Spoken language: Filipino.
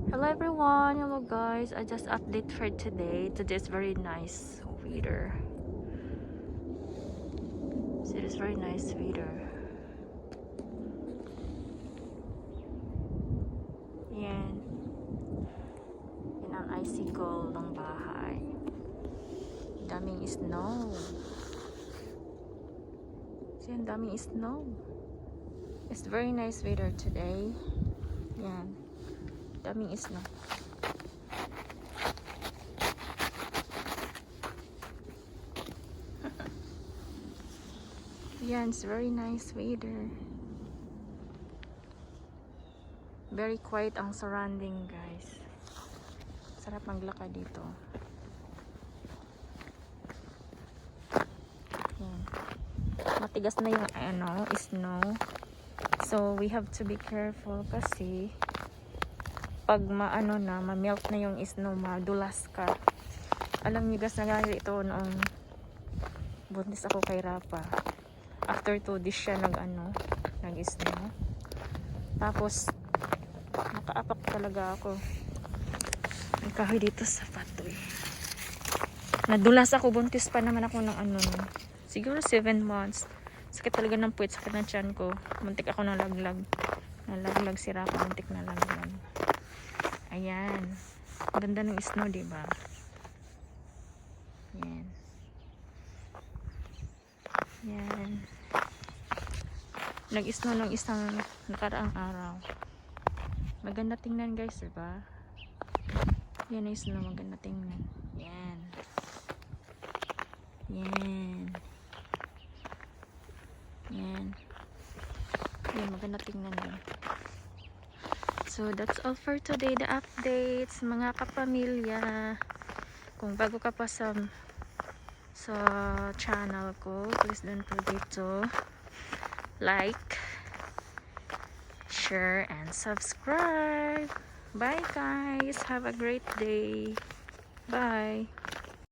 Hello everyone, hello guys. I just update for today. Today is very nice weather. So it is very nice weather. Yan. Yan ang icicle ng bahay. Daming snow. So yan, daming snow. It's very nice weather today. Yan. Daming snow. Yan, it's very nice weather. Very quiet ang surrounding, guys. Sarap maglakad dito. Yan. Matigas na yung snow. So we have to be careful kasi pag ma-melt na yung snow, madulas ka. Alam niyo guys, nangyari ito noong buntis ako kay Rapa. After 2 days siya nag-snow. Tapos nakaapak talaga ako. May kahoy dito sa patoy. Nadulas ako, buntis pa naman ako ng siguro 7 months. Sakit talaga ng puwet, sakit ng tiyan ko. Muntik ako nalaglag. Nalaglag si Rapa, muntik nalaglag. Ayan. Ang ganda ng snow, diba? Yan. Yan. Nag-snow ng isang nakaraang araw. Maganda tingnan guys, diba? Yan ang snow, maganda tingnan. Yan. Yan. Yan. Yan, maganda tingnan din. So that's all for today, the updates, mga kapamilya. Kung bago ka pa sa channel ko, please don't forget to like, share, and subscribe. Bye guys, have a great day. Bye.